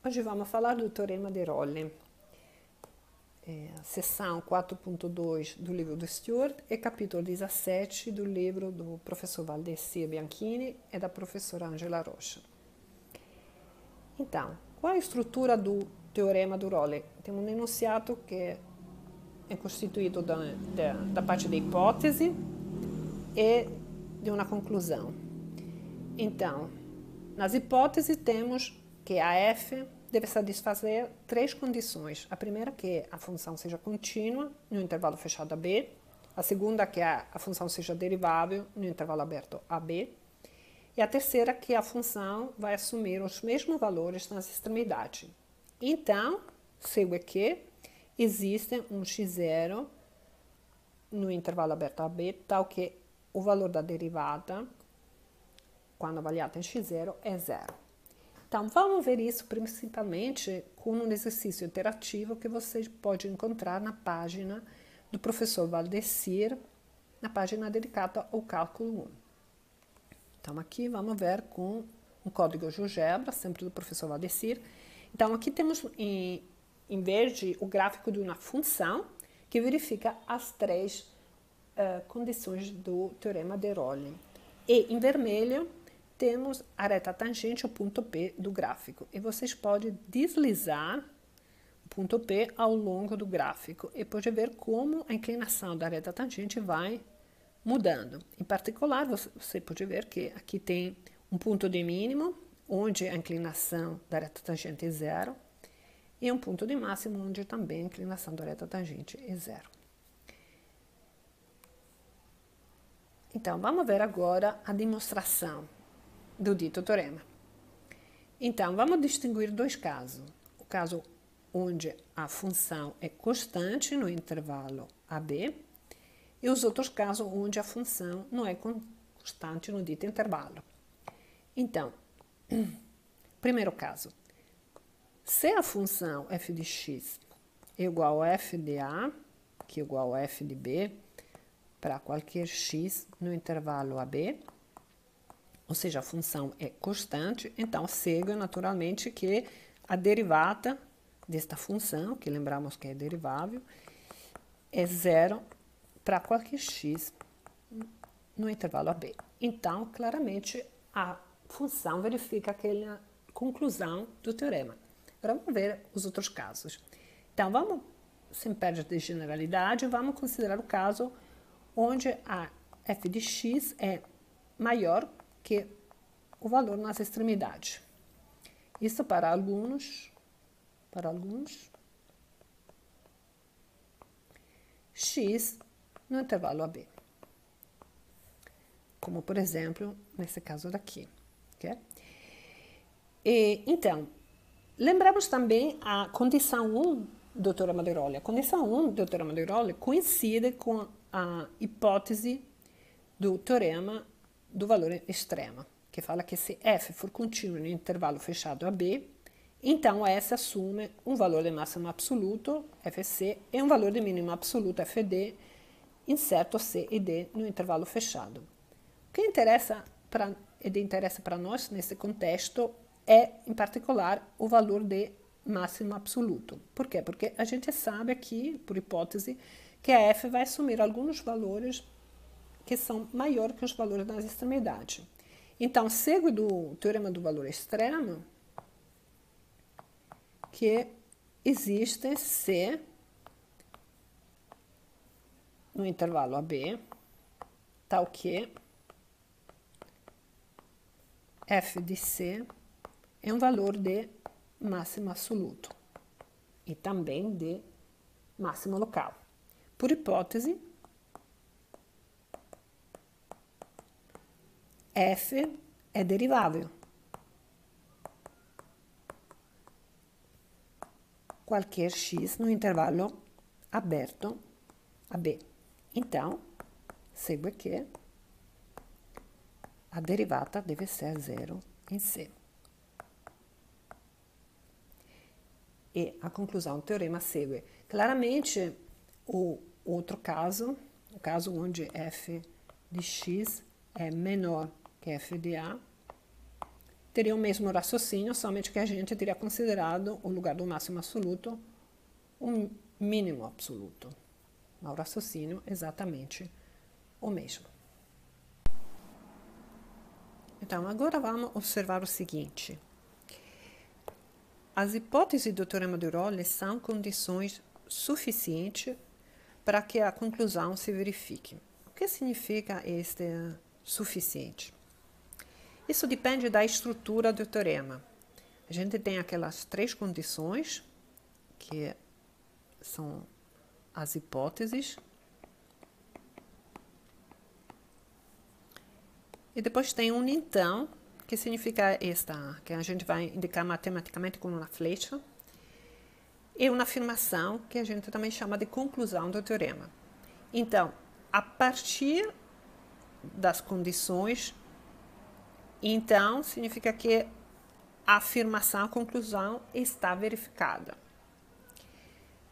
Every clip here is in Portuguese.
Hoje vamos falar do Teorema de Rolle, seção 4.2 do livro do Stewart e capítulo 17 do livro do professor Valdessi Bianchini e da professora Angela Rocha. Então, qual é a estrutura do Teorema do Rolle? Temos um enunciado que é constituído da parte da hipótese e de uma conclusão. Então, nas hipóteses temos que a f deve satisfazer três condições. A primeira que a função seja contínua no intervalo fechado AB. A segunda que a função seja derivável no intervalo aberto AB. E a terceira que a função vai assumir os mesmos valores nas extremidades. Então, segue que existe um x0 no intervalo aberto AB, tal que o valor da derivada, quando avaliado em x0, é zero. Então, vamos ver isso principalmente com um exercício interativo que você pode encontrar na página do professor Valdessi, na página dedicada ao cálculo 1. Então, aqui vamos ver com um código GeoGebra, sempre do professor Valdessi. Então, aqui temos em verde o gráfico de uma função que verifica as três condições do Teorema de Rolle. E em vermelho temos a reta tangente, o ponto P do gráfico. E vocês podem deslizar o ponto P ao longo do gráfico e pode ver como a inclinação da reta tangente vai mudando. Em particular, você pode ver que aqui tem um ponto de mínimo, onde a inclinação da reta tangente é zero, e um ponto de máximo, onde também a inclinação da reta tangente é zero. Então, vamos ver agora a demonstração do dito teorema. Então, vamos distinguir dois casos. O caso onde a função é constante no intervalo AB e os outros casos onde a função não é constante no dito intervalo. Então, primeiro caso, se a função f de x é igual a f de A, que é igual a f de B, para qualquer x no intervalo AB, ou seja, a função é constante, então segue naturalmente que a derivada desta função, que lembramos que é derivável, é zero para qualquer x no intervalo AB. Então, claramente, a função verifica aquela conclusão do teorema. Agora, vamos ver os outros casos. Então, vamos, sem perda de generalidade, vamos considerar o caso onde a f de x é maior que o valor nas extremidades. Isso para alguns, x no intervalo AB. Como, por exemplo, nesse caso daqui. Okay? E, então, lembramos também a condição 1 do Teorema de Rolle. A condição 1 do Teorema de Rolle coincide com a hipótese do teorema do valor extremo, que fala que se f for contínuo no intervalo fechado AB, então S assume um valor de máximo absoluto, Fc, e um valor de mínimo absoluto, Fd, incerto C e D no intervalo fechado. O que é de interesse para nós nesse contexto é, em particular, o valor de máximo absoluto. Por quê? Porque a gente sabe aqui, por hipótese, que a f vai assumir alguns valores que são maiores que os valores das extremidades. Então, segue do teorema do valor extremo que existe C no intervalo AB, tal que f de C é um valor de máximo absoluto e também de máximo local. Por hipótese, f é derivável. Qualquer x no intervalo aberto AB. Então, segue que a derivada deve ser zero em C. E a conclusão do teorema segue. Claramente, o outro caso, o caso onde f de x é menor que f de A, teria o mesmo raciocínio, somente que a gente teria considerado o lugar do máximo absoluto um mínimo absoluto. Mas o raciocínio é exatamente o mesmo. Então, agora vamos observar o seguinte. As hipóteses do teorema de Rowley são condições suficientes para que a conclusão se verifique. O que significa este suficiente? Isso depende da estrutura do teorema. A gente tem aquelas 3 condições, que são as hipóteses. E depois tem um então, que significa esta, que a gente vai indicar matematicamente com uma flecha. E uma afirmação, que a gente também chama de conclusão do teorema. Então, a partir das condições, então, significa que a afirmação, a conclusão está verificada.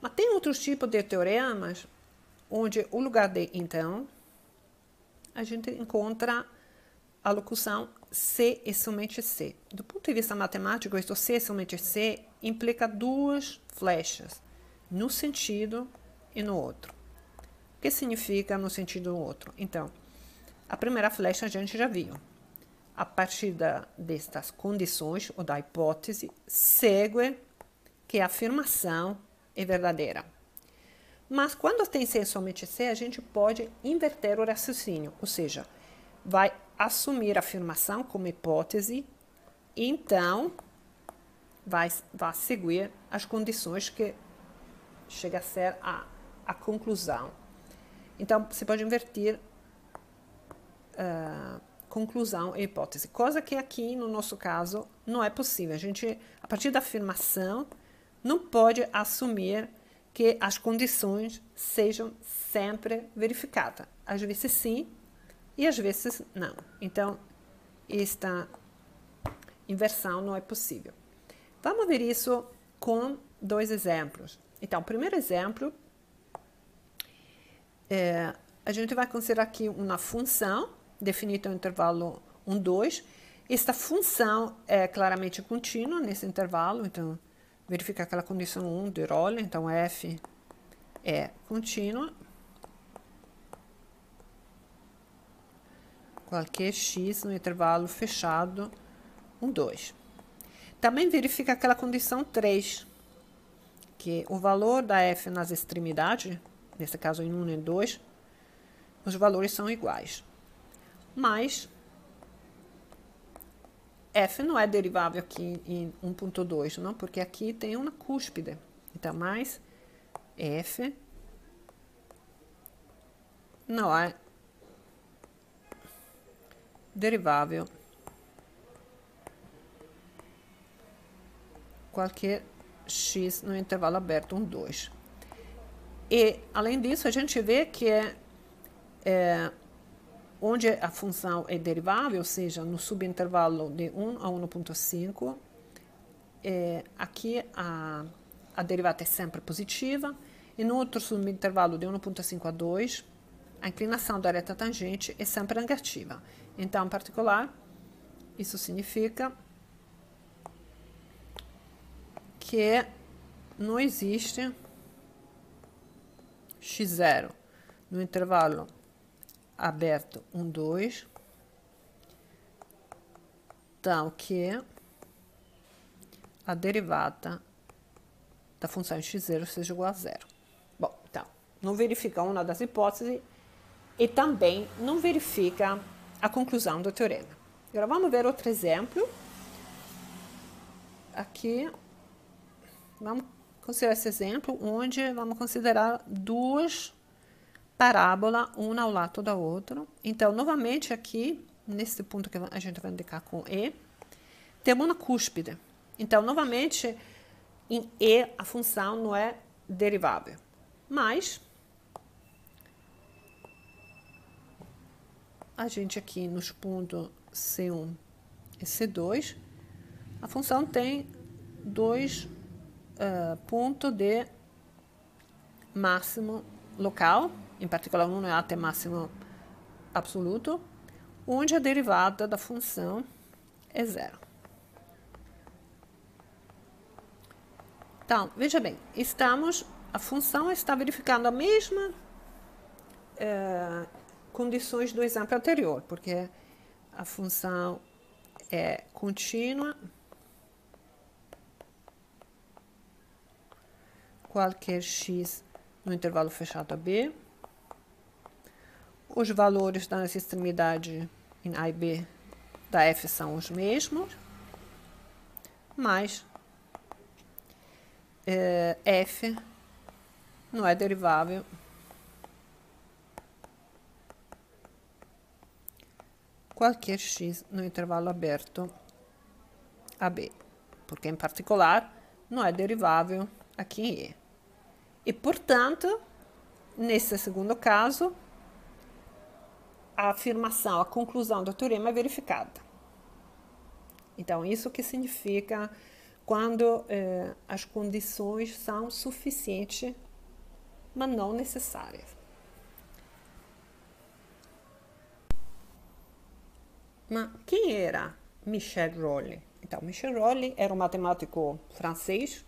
Mas tem outros tipos de teoremas, onde o lugar de então, a gente encontra a locução se e somente se. Do ponto de vista matemático, este se e somente se implica 2 flechas, no sentido e no outro. O que significa no sentido e no outro? Então, a primeira flecha a gente já viu. A partir destas condições, ou da hipótese, segue que a afirmação é verdadeira. Mas quando tem se e somente se, a gente pode inverter o raciocínio, ou seja, vai assumir a afirmação como hipótese, e então vai seguir as condições que chega a ser a conclusão. Então, você pode inverter conclusão e hipótese, coisa que aqui, no nosso caso, não é possível. A gente, a partir da afirmação, não pode assumir que as condições sejam sempre verificadas. Às vezes sim, e às vezes não. Então, esta inversão não é possível. Vamos ver isso com 2 exemplos. Então, o primeiro exemplo, a gente vai considerar aqui uma função, definida no intervalo 1, 2. Esta função é claramente contínua nesse intervalo, então, verifica aquela condição 1 de Rowley, então f é contínua. Qualquer x no intervalo fechado 1, 2. Também verifica aquela condição 3, que o valor da f nas extremidades, nesse caso em 1 e em 2, os valores são iguais. Mas f não é derivável aqui em 1.2, não, porque aqui tem uma cúspide. Então, mais f não é derivável qualquer x no intervalo aberto 1, 2. E, além disso, a gente vê que onde a função é derivável, ou seja, no subintervalo de 1 a 1.5, aqui a derivada é sempre positiva, e no outro subintervalo de 1.5 a 2, a inclinação da reta tangente é sempre negativa. Então, em particular, isso significa que não existe x0 no intervalo aberto 1, 2, tal que a derivada da função x0 seja igual a 0. Bom, então, não verifica uma das hipóteses e também não verifica a conclusão do teorema. Agora, vamos ver outro exemplo. Aqui, vamos considerar esse exemplo, onde vamos considerar 2 parábolas, uma ao lado da outra. Então, novamente, aqui, nesse ponto que a gente vai indicar com E, temos uma cúspide. Então, novamente, em E, a função não é derivável. Mas, a gente aqui nos pontos C1 e C2, a função tem 2 pontos de máximo local, em particular um é até máximo absoluto, onde a derivada da função é 0. Então, veja bem, a função está verificando a mesma condições do exemplo anterior, porque a função é contínua, qualquer x no intervalo fechado a b. Os valores das extremidades em A e B da f são os mesmos, mas f não é derivável qualquer x no intervalo aberto a b, porque, em particular, não é derivável aqui em E. E, portanto, nesse segundo caso, a afirmação, a conclusão do teorema é verificada. Então, isso que significa quando as condições são suficientes, mas não necessárias. Mas quem era Michel Rolli? Então, Michel Rolli era um matemático francês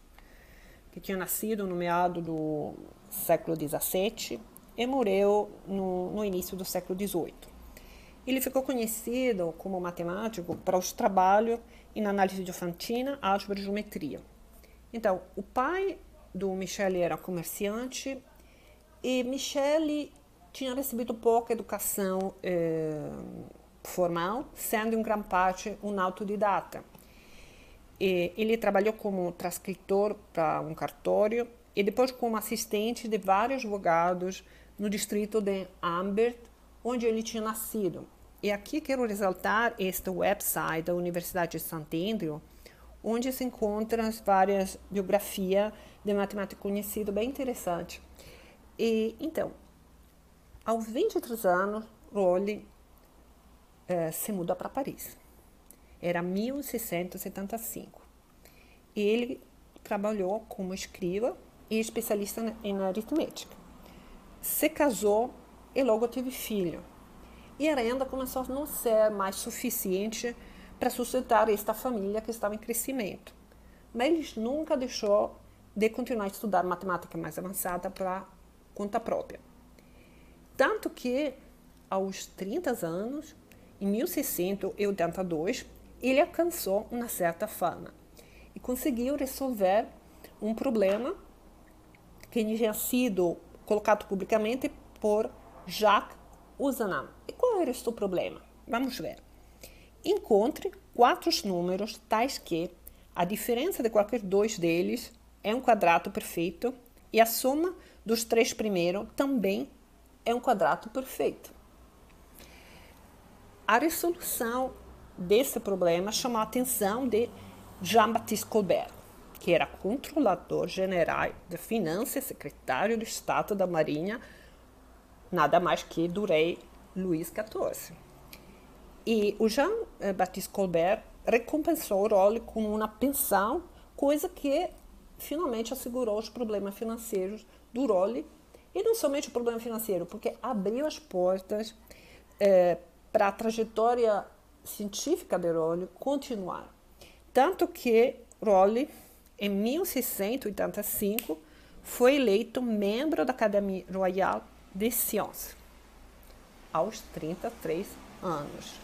que tinha nascido no meado do século XVII e morreu no início do século XVIII. Ele ficou conhecido como matemático para os trabalhos em análise diofantina, álgebra e geometria. Então, o pai do Michel era comerciante e Michel tinha recebido pouca educação formal, sendo em grande parte um autodidata. Ele trabalhou como transcritor para um cartório e depois como assistente de vários advogados no distrito de Ambert, onde ele tinha nascido. E aqui quero ressaltar este website da Universidade de St. Andrew, onde se encontram várias biografias de matemático conhecido, bem interessante. Então, aos 23 anos, Rolli se muda para Paris. Era 1675. Ele trabalhou como escriba e especialista em aritmética. Se casou e logo teve filho. E a renda começou a não ser mais suficiente para sustentar esta família que estava em crescimento. Mas ele nunca deixou de continuar a estudar matemática mais avançada para conta própria. Tanto que, aos 30 anos, em 1682, ele alcançou uma certa fama e conseguiu resolver um problema que tinha sido colocado publicamente por Jacques Ozanam. E qual era este problema? Vamos ver. Encontre 4 números tais que a diferença de qualquer dois deles é um quadrado perfeito e a soma dos 3 primeiros também é um quadrado perfeito. A resolução desse problema chamou a atenção de Jean-Baptiste Colbert, que era controlador geral de finanças e secretário de Estado da Marinha, nada mais que do rei Luís XIV. E o Jean-Baptiste Colbert recompensou o Rolli com uma pensão, coisa que finalmente assegurou os problemas financeiros do Rolli, e não somente o problema financeiro, porque abriu as portas para a trajetória científica de Rolli continuar. Tanto que Rolli, em 1685, foi eleito membro da Académie Royale des Sciences, aos 33 anos.